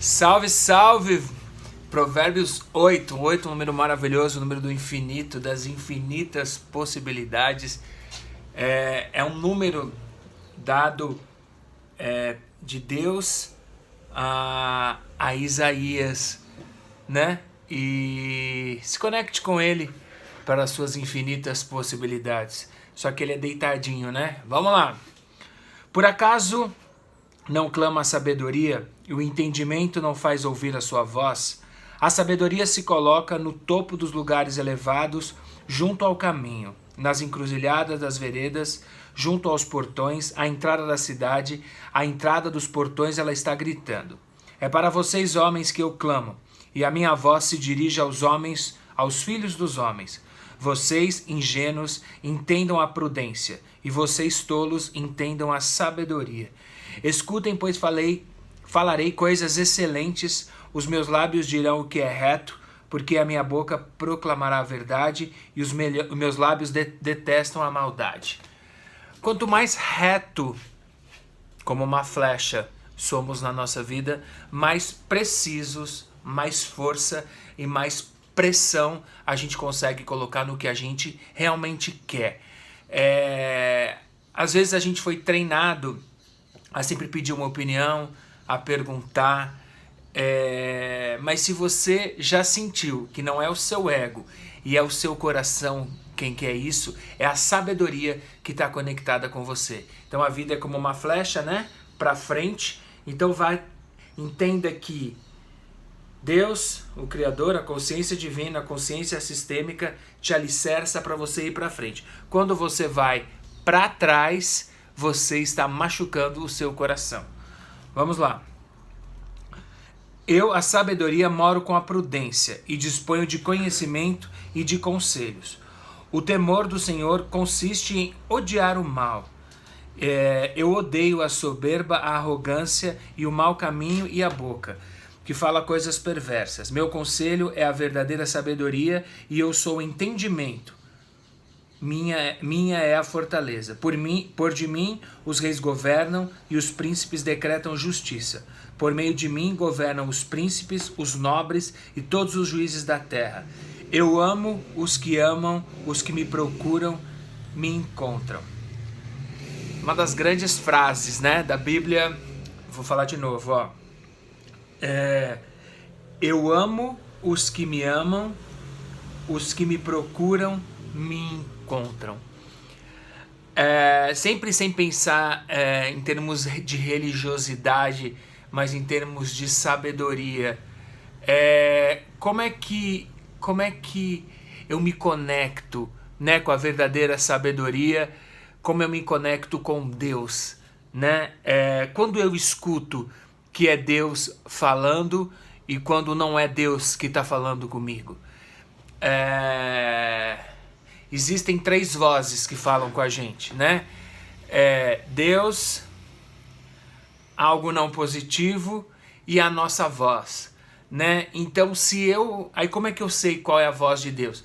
Salve, salve! Provérbios 8, 8 é um número maravilhoso, o número do infinito, das infinitas possibilidades. É um número dado de Deus a Isaías, né? E se conecte com ele para as suas infinitas possibilidades. Só que ele é deitadinho, né? Vamos lá! Por acaso não clama a sabedoria e o entendimento não faz ouvir a sua voz? A sabedoria se coloca no topo dos lugares elevados, junto ao caminho, nas encruzilhadas das veredas, junto aos portões, à entrada da cidade, à entrada dos portões ela está gritando. É para vocês, homens, que eu clamo, e a minha voz se dirige aos homens, aos filhos dos homens. Vocês, ingênuos, entendam a prudência, e vocês, tolos, entendam a sabedoria. Escutem, pois falarei coisas excelentes, os meus lábios dirão o que é reto, porque a minha boca proclamará a verdade e os meus lábios detestam a maldade. Quanto mais reto, como uma flecha, somos na nossa vida, mais precisos, mais força e mais pressão a gente consegue colocar no que a gente realmente quer. Às vezes a gente foi treinado a sempre pedir uma opinião, a perguntar, mas se você já sentiu que não é o seu ego e é o seu coração quem quer isso, é a sabedoria que está conectada com você. Então a vida é como uma flecha, né? Para frente. Então entenda que Deus, o Criador, a consciência divina, a consciência sistêmica te alicerça para você ir para frente. Quando você vai para trás, você está machucando o seu coração. Vamos lá. Eu, a sabedoria, moro com a prudência e disponho de conhecimento e de conselhos. O temor do Senhor consiste em odiar o mal. Eu odeio a soberba, a arrogância e o mau caminho e a boca, que fala coisas perversas. Meu conselho é a verdadeira sabedoria e eu sou o entendimento. Minha é a fortaleza. Por de mim os reis governam e os príncipes decretam justiça. Por meio de mim governam os príncipes, os nobres e todos os juízes da terra. Eu amo os que amam, os que me procuram, me encontram. Uma das grandes frases, né, da Bíblia, vou falar de novo, ó. Eu amo os que me amam, os que me procuram, me encontram. Sempre sem pensar em termos de religiosidade, mas em termos de sabedoria. Como é que eu me conecto, né, com a verdadeira sabedoria? Como eu me conecto com Deus, né? Quando eu escuto que é Deus falando e quando não é Deus que está falando comigo. Existem três vozes que falam com a gente, né? Deus, algo não positivo e a nossa voz, né? Então, aí como é que eu sei qual é a voz de Deus?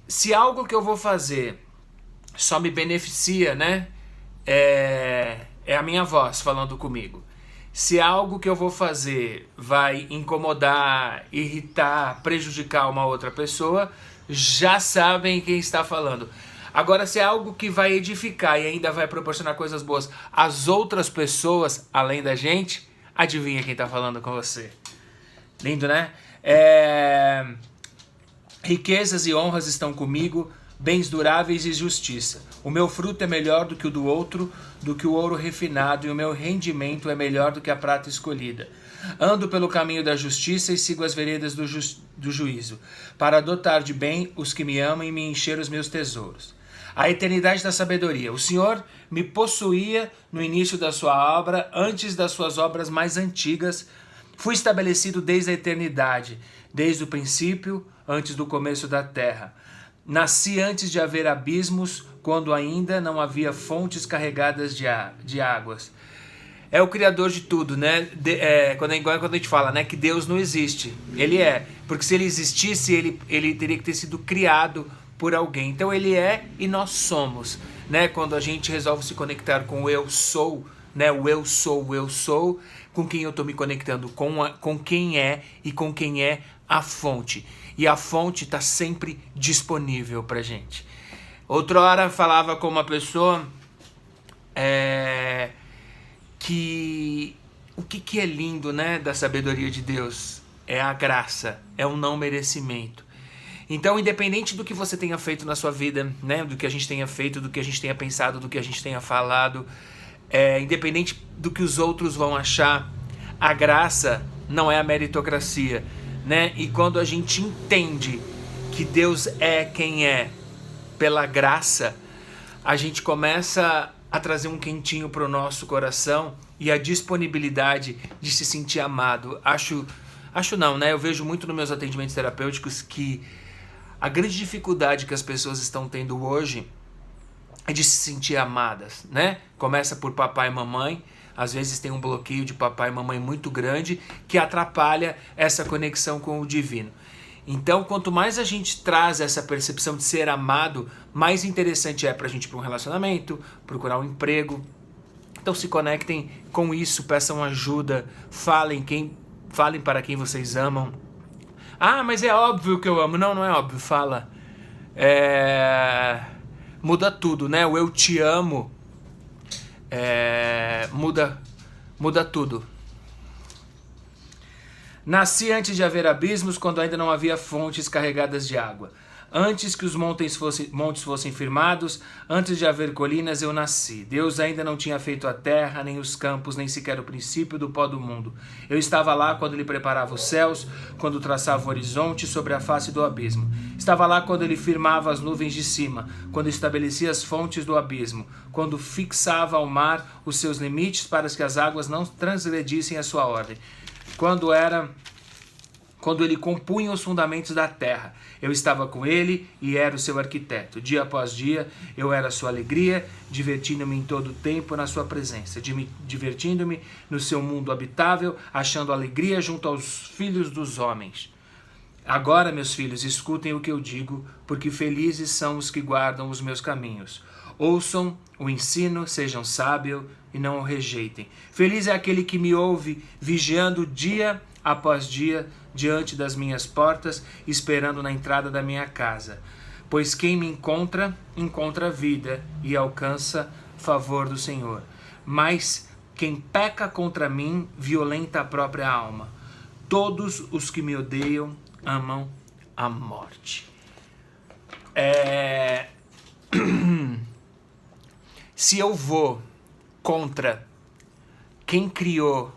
Se algo que eu vou fazer só me beneficia, né? É a minha voz falando comigo. Se algo que eu vou fazer vai incomodar, irritar, prejudicar uma outra pessoa, já sabem quem está falando. Agora, se é algo que vai edificar e ainda vai proporcionar coisas boas às outras pessoas, além da gente, adivinha quem está falando com você. Lindo, né? Riquezas e honras estão comigo, bens duráveis e justiça. O meu fruto é melhor do que o do outro, do que o ouro refinado, e o meu rendimento é melhor do que a prata escolhida. Ando pelo caminho da justiça e sigo as veredas do juízo, para adotar de bem os que me amam e me encher os meus tesouros. A eternidade da sabedoria. O Senhor me possuía no início da sua obra, antes das suas obras mais antigas. Fui estabelecido desde a eternidade, desde o princípio, antes do começo da terra. Nasci antes de haver abismos, quando ainda não havia fontes carregadas de águas. É o Criador de tudo, né? Quando a gente fala, né, que Deus não existe. Ele é. Porque se ele existisse, ele teria que ter sido criado por alguém. Então ele é e nós somos, né? Quando a gente resolve se conectar com o eu sou, né? O eu sou, com quem eu estou me conectando, com quem é e com quem é a fonte. E a fonte está sempre disponível para gente. Outrora falava com uma pessoa que o que é lindo, né, da sabedoria de Deus é a graça, é o não merecimento. Então, independente do que você tenha feito na sua vida, né, do que a gente tenha feito, do que a gente tenha pensado, do que a gente tenha falado, independente do que os outros vão achar, a graça não é a meritocracia, né? E quando a gente entende que Deus é quem é pela graça, a gente começa a trazer um quentinho para o nosso coração e a disponibilidade de se sentir amado. Acho não, né? Eu vejo muito nos meus atendimentos terapêuticos que a grande dificuldade que as pessoas estão tendo hoje é de se sentir amadas, né? Começa por papai e mamãe. Às vezes tem um bloqueio de papai e mamãe muito grande que atrapalha essa conexão com o divino. Então, quanto mais a gente traz essa percepção de ser amado, mais interessante é pra gente ir para um relacionamento, procurar um emprego. Então se conectem com isso, peçam ajuda, falem para quem vocês amam. Ah, mas é óbvio que eu amo. Não, não é óbvio, fala. Muda tudo, né? O eu te amo muda tudo. Nasci antes de haver abismos, quando ainda não havia fontes carregadas de água. Antes que os montes fossem firmados, antes de haver colinas, eu nasci. Deus ainda não tinha feito a terra, nem os campos, nem sequer o princípio do pó do mundo. Eu estava lá quando ele preparava os céus, quando traçava o horizonte sobre a face do abismo. Estava lá quando ele firmava as nuvens de cima, quando estabelecia as fontes do abismo, quando fixava ao mar os seus limites para que as águas não transgredissem a sua ordem. Quando ele compunha os fundamentos da terra, eu estava com ele e era o seu arquiteto. Dia após dia, eu era a sua alegria, divertindo-me em todo o tempo na sua presença, divertindo-me no seu mundo habitável, achando alegria junto aos filhos dos homens. Agora, meus filhos, escutem o que eu digo, porque felizes são os que guardam os meus caminhos. Ouçam o ensino, sejam sábios e não o rejeitem. Feliz é aquele que me ouve, vigiando dia após dia, diante das minhas portas, esperando na entrada da minha casa. Pois quem me encontra, encontra vida e alcança favor do Senhor. Mas quem peca contra mim, violenta a própria alma. Todos os que me odeiam amam a morte. Se eu vou contra quem criou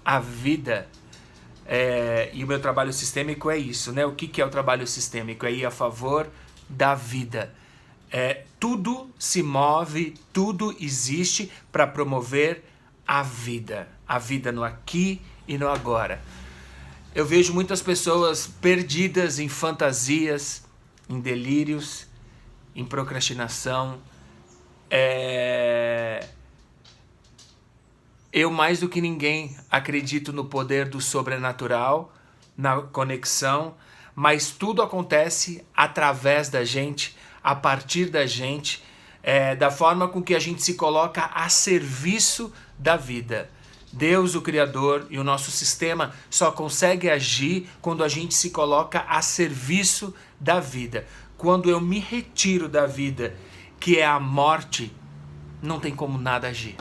a vida, e o meu trabalho sistêmico é isso, né? O que é o trabalho sistêmico? É ir a favor da vida. Tudo se move, tudo existe para promover a vida no aqui e no agora. Eu vejo muitas pessoas perdidas em fantasias, em delírios, em procrastinação. Eu, mais do que ninguém, acredito no poder do sobrenatural, na conexão, mas tudo acontece através da gente, a partir da gente, da forma com que a gente se coloca a serviço da vida. Deus, o Criador, e o nosso sistema só consegue agir quando a gente se coloca a serviço da vida. Quando eu me retiro da vida, que é a morte, não tem como nada agir.